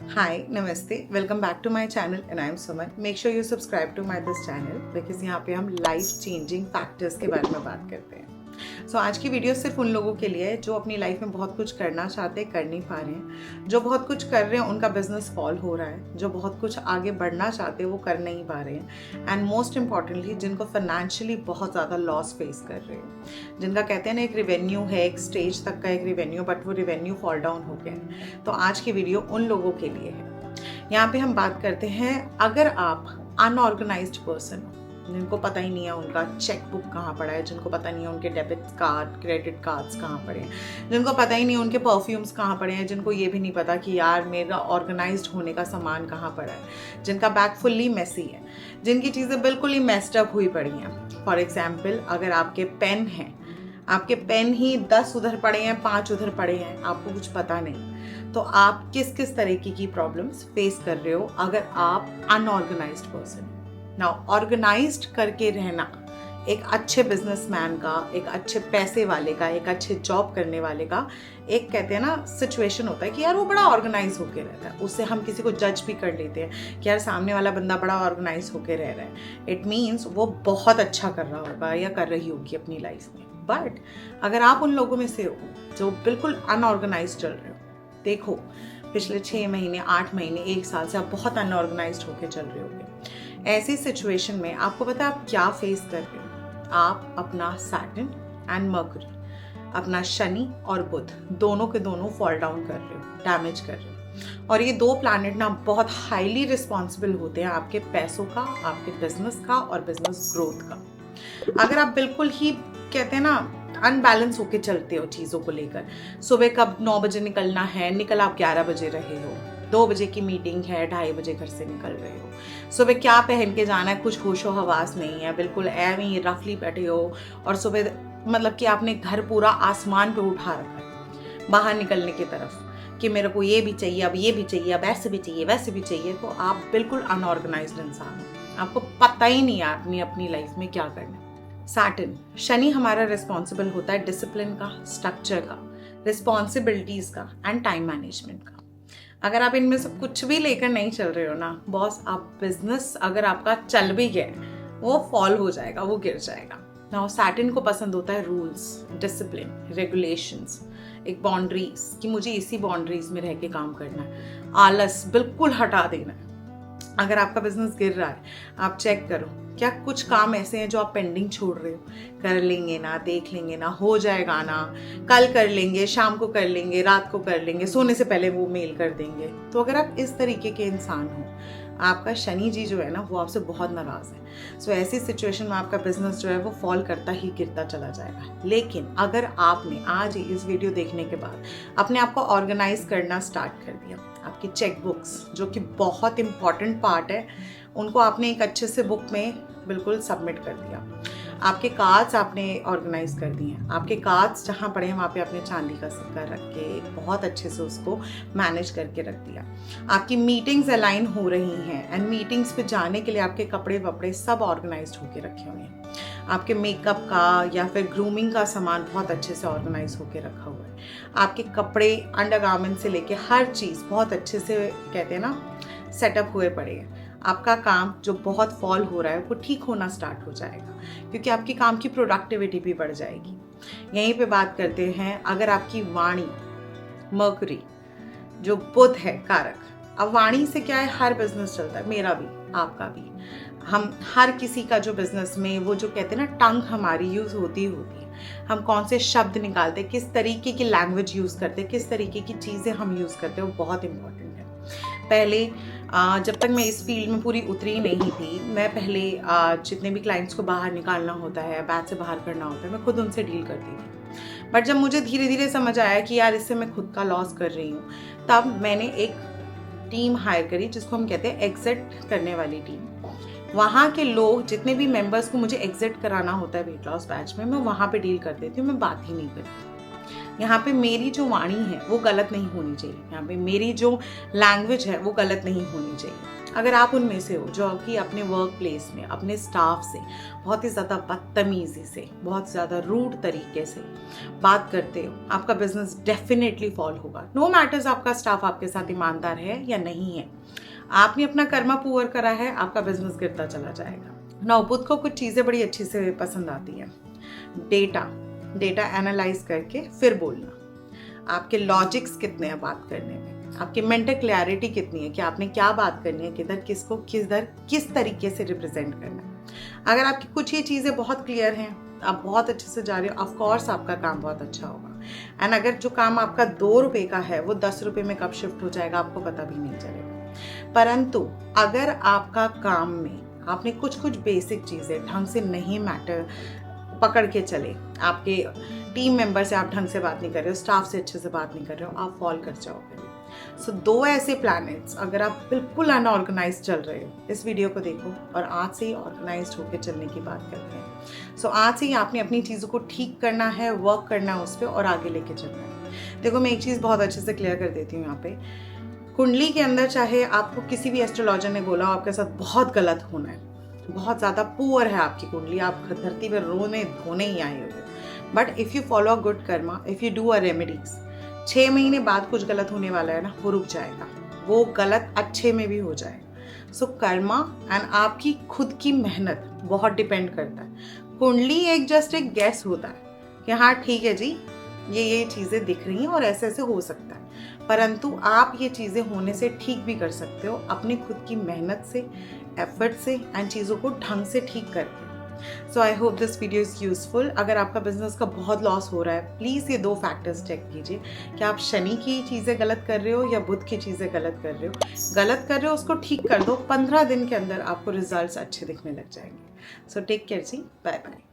Hi, Namaste. Welcome back to my channel and I am Suman. Make sure you subscribe to my this channel because यहाँ पे हम life changing factors के बारे में बात करते हैं। आज की वीडियो सिर्फ उन लोगों के लिए है जो अपनी लाइफ में बहुत कुछ करना चाहते हैं, कर नहीं पा रहे हैं, जो बहुत कुछ कर रहे हैं उनका बिजनेस फॉल हो रहा है, जो बहुत कुछ आगे बढ़ना चाहते हैं वो कर नहीं पा रहे हैं, एंड मोस्ट इम्पॉर्टेंटली जिनको फाइनेंशियली बहुत ज़्यादा लॉस फेस कर रहे हैं, जिनका कहते हैं ना एक रिवेन्यू है, एक स्टेज तक का एक रिवेन्यू, बट वो रिवेन्यू फॉल डाउन हो गया है। तो आज की वीडियो उन लोगों के लिए है। यहाँ पे हम बात करते हैं, अगर आप अनऑर्गेनाइज्ड पर्सन हो, जिनको पता ही नहीं है उनका चेक बुक कहाँ पड़ा है, जिनको पता नहीं है उनके डेबिट कार्ड क्रेडिट कार्ड्स कहाँ पड़े हैं, जिनको पता ही नहीं है उनके परफ्यूम्स कहाँ पड़े हैं, जिनको ये भी नहीं पता कि यार मेरा ऑर्गेनाइज्ड होने का सामान कहाँ पड़ा है, जिनका बैग फुल्ली मेसी है, जिनकी चीज़ें बिल्कुल ही मेस्ड अप हुई पड़ी हैं। फॉर एग्जाम्पल, अगर आपके पेन हैं, आपके पेन ही 10 उधर पड़े हैं, 5 उधर पड़े हैं, आपको कुछ पता नहीं, तो आप किस किस तरीके की प्रॉब्लम्स फेस कर रहे हो अगर आप अनऑर्गेनाइज्ड पर्सन। नाउ ऑर्गेनाइज्ड करके रहना एक अच्छे बिजनेसमैन का, एक अच्छे पैसे वाले का, एक अच्छे जॉब करने वाले का एक कहते हैं ना सिचुएशन होता है कि यार वो बड़ा ऑर्गेनाइज होके रहता है। उससे हम किसी को जज भी कर लेते हैं कि यार सामने वाला बंदा बड़ा ऑर्गेनाइज होके रह रहा है, इट मीन्स वो बहुत अच्छा कर रहा होगा या कर रही होगी अपनी लाइफ में। बट अगर आप उन लोगों में से हो जो बिल्कुल अनऑर्गेनाइज चल रहे हो, देखो पिछले 6 महीने 8 महीने 1 साल से आप बहुत अनऑर्गेनाइज होके चल रहे होगे। ऐसी सिचुएशन में आपको पता है आप क्या फेस कर रहे हो? आप अपना सैटर्न एंड मर्करी, अपना शनि और बुध दोनों के दोनों फॉल डाउन कर रहे हो, डैमेज कर रहे हो। और ये 2 प्लैनेट ना बहुत हाईली रिस्पॉन्सिबल होते हैं आपके पैसों का, आपके बिजनेस का और बिजनेस ग्रोथ का। अगर आप बिल्कुल ही कहते हैं ना अनबैलेंस होके चलते हो चीज़ों को लेकर, सुबह कब 9 बजे निकलना है, निकल आप 11 बजे रहे हो, 2 बजे की मीटिंग है, 2:30 बजे घर से निकल रहे हो, सुबह क्या पहन के जाना है कुछ होशो हवास नहीं है, बिल्कुल ऐਵੇਂ ही रफली बैठे हो, और सुबह मतलब कि आपने घर पूरा आसमान पे उठा रखा है बाहर निकलने की तरफ कि मेरे को ये भी चाहिए, अब ये भी चाहिए, अब ऐसे भी चाहिए, वैसे भी चाहिए, तो आप बिल्कुल अनऑर्गेनाइज्ड इंसान हो। आपको पता ही नहीं है अपनी लाइफ में क्या करना है। सैटर्न शनि हमारा रिस्पॉन्सिबल होता है डिसिप्लिन का, स्ट्रक्चर का, रिस्पॉन्सिबिलिटीज का एंड टाइम मैनेजमेंट का। अगर आप इनमें से कुछ भी लेकर नहीं चल रहे हो ना बॉस, आप बिजनेस अगर आपका चल भी गया वो फॉल हो जाएगा, वो गिर जाएगा। नाउ सैटर्न को पसंद होता है रूल्स, डिसिप्लिन, रेगुलेशंस, एक बाउंड्रीज कि मुझे इसी बाउंड्रीज में रह के काम करना है, आलस बिल्कुल हटा देना है। अगर आपका बिजनेस गिर रहा है, आप चेक करो क्या कुछ काम ऐसे हैं जो आप पेंडिंग छोड़ रहे हो, कर लेंगे ना, देख लेंगे ना, हो जाएगा ना, कल कर लेंगे, शाम को कर लेंगे, रात को कर लेंगे, सोने से पहले वो मेल कर देंगे। तो अगर आप इस तरीके के इंसान हो, आपका शनि जी जो है ना वो आपसे बहुत नाराज है। सो ऐसी सिचुएशन में आपका बिजनेस जो है वो फॉल करता ही गिरता चला जाएगा। लेकिन अगर आपने आज ही इस वीडियो देखने के बाद अपने आप को ऑर्गेनाइज करना स्टार्ट कर दिया, आपकी चेक बुक्स जो कि बहुत इंपॉर्टेंट पार्ट है उनको आपने एक अच्छे से बुक में बिल्कुल सबमिट कर दिया, आपके कार्ड्स आपने ऑर्गेनाइज कर दिए हैं, आपके कार्ड्स जहाँ पड़े हैं वहाँ पे आपने चांदी का सिक्का रख के बहुत अच्छे से उसको मैनेज करके रख दिया, आपकी मीटिंग्स अलाइन हो रही हैं एंड मीटिंग्स पे जाने के लिए आपके कपड़े वपड़े सब ऑर्गेनाइज्ड होके रखे हुए हैं, आपके मेकअप का या फिर ग्रूमिंग का सामान बहुत अच्छे से ऑर्गेनाइज होके रखा हुआ है, आपके कपड़े अंडरगारमेंट से लेके हर चीज़ बहुत अच्छे से कहते हैं ना सेटअप हुए पड़े हैं। आपका काम जो बहुत फॉल हो रहा है वो ठीक होना स्टार्ट हो जाएगा क्योंकि आपकी काम की प्रोडक्टिविटी भी बढ़ जाएगी। यहीं पे बात करते हैं, अगर आपकी वाणी मर्करी जो बुध है कारक, अब वाणी से क्या है, हर बिजनेस चलता है, मेरा भी आपका भी, हम हर किसी का जो बिजनेस में वो जो कहते हैं ना टंग हमारी यूज़ होती है, हम कौन से शब्द निकालते, किस तरीके की लैंग्वेज यूज़ करते, किस तरीके की चीज़ें हम यूज़ करते हैं, वो बहुत इंपॉर्टेंट है। पहले जब तक मैं इस फील्ड में पूरी उतरी नहीं थी, मैं पहले जितने भी क्लाइंट्स को बाहर निकालना होता है, बैच से बाहर करना होता है, मैं खुद उनसे डील करती थी। बट जब मुझे धीरे धीरे समझ आया कि यार इससे मैं खुद का लॉस कर रही हूँ, तब मैंने एक टीम हायर करी जिसको हम कहते हैं एग्जिट करने वाली टीम। वहाँ के लोग जितने भी मेंबर्स को मुझे एग्जिट कराना होता है वेट लॉस बैच में, मैं वहाँ पे डील कर देती हूँ, मैं बात ही नहीं करती। यहाँ पे मेरी जो वाणी है वो गलत नहीं होनी चाहिए, यहाँ पे मेरी जो लैंग्वेज है वो गलत नहीं होनी चाहिए। अगर आप उनमें से हो जो कि अपने वर्क प्लेस में अपने स्टाफ से बहुत ही ज़्यादा बदतमीज़ी से, बहुत ज़्यादा रूड तरीके से बात करते हो, आपका बिजनेस डेफिनेटली फॉल होगा। नो मैटर्स आपका स्टाफ आपके साथ ईमानदार है या नहीं है, आपने अपना कर्मा पुअर करा है, आपका बिजनेस गिरता चला जाएगा। नौ बुध को कुछ चीज़ें बड़ी अच्छी से पसंद आती हैं। डेटा एनालाइज करके फिर बोलना। आपके लॉजिक्स कितने हैं बात करने में, आपकी मेंटल क्लैरिटी कितनी है कि आपने क्या बात करनी है, किधर किसको किस तरीके से रिप्रेजेंट करना है। अगर आपकी कुछ ये चीज़ें बहुत क्लियर हैं, आप बहुत अच्छे से जा रहे हो, ऑफ कोर्स आपका काम बहुत अच्छा होगा। एंड अगर जो काम आपका 2 रुपये का है वो 10 रुपये में कब शिफ्ट हो जाएगा आपको पता भी नहीं चलेगा। परंतु अगर आपका काम में आपने कुछ बेसिक चीज़ें ढंग से नहीं मैटर पकड़ के चले, आपके टीम मेंबर से आप ढंग से बात नहीं कर रहे हो, स्टाफ से अच्छे से बात नहीं कर रहे हो, आप फॉल कर जाओगे। सो 2 ऐसे प्लैनेट्स, अगर आप बिल्कुल अनऑर्गेनाइज चल रहे हो, इस वीडियो को देखो और आज से ही ऑर्गेनाइज होकर चलने की बात करते हैं। सो आज से ही आपने अपनी चीज़ों को ठीक करना है, वर्क करना है उस पर और आगे लेके चलना है। देखो मैं एक चीज़ बहुत अच्छे से क्लियर कर देती हूँ यहाँ पे, कुंडली के अंदर चाहे आपको किसी भी एस्ट्रोलॉजर ने बोला आपके साथ बहुत गलत होना है, बहुत ज़्यादा पुअर है आपकी कुंडली, आप धरती पर रोने धोने ही आए हो, but if you follow a good Karma, if you do a remedies, 6 महीने बाद कुछ गलत होने वाला है ना, वो रुक जाएगा, वो गलत अच्छे में भी हो जाएगा। सो कर्मा एंड आपकी खुद की मेहनत बहुत डिपेंड करता है। कुंडली जस्ट एक गैस होता है कि हाँ ठीक है जी, ये चीज़ें दिख रही हैं और ऐसे ऐसे हो सकता है, परंतु आप ये चीज़ें होने से ठीक भी कर सकते हो अपने खुद की मेहनत से, एफर्ट से एंड चीज़ों को ढंग से ठीक करके। So I hope this video is useful. अगर आपका बिजनेस का बहुत लॉस हो रहा है, प्लीज़ ये 2 फैक्टर्स चेक कीजिए कि आप शनि की चीज़ें गलत कर रहे हो या बुध की चीज़ें गलत कर रहे हो। गलत कर रहे हो उसको ठीक कर दो, 15 दिन के अंदर आपको रिजल्ट्स अच्छे दिखने लग जाएंगे। सो टेक केयर जी, बाय बाय।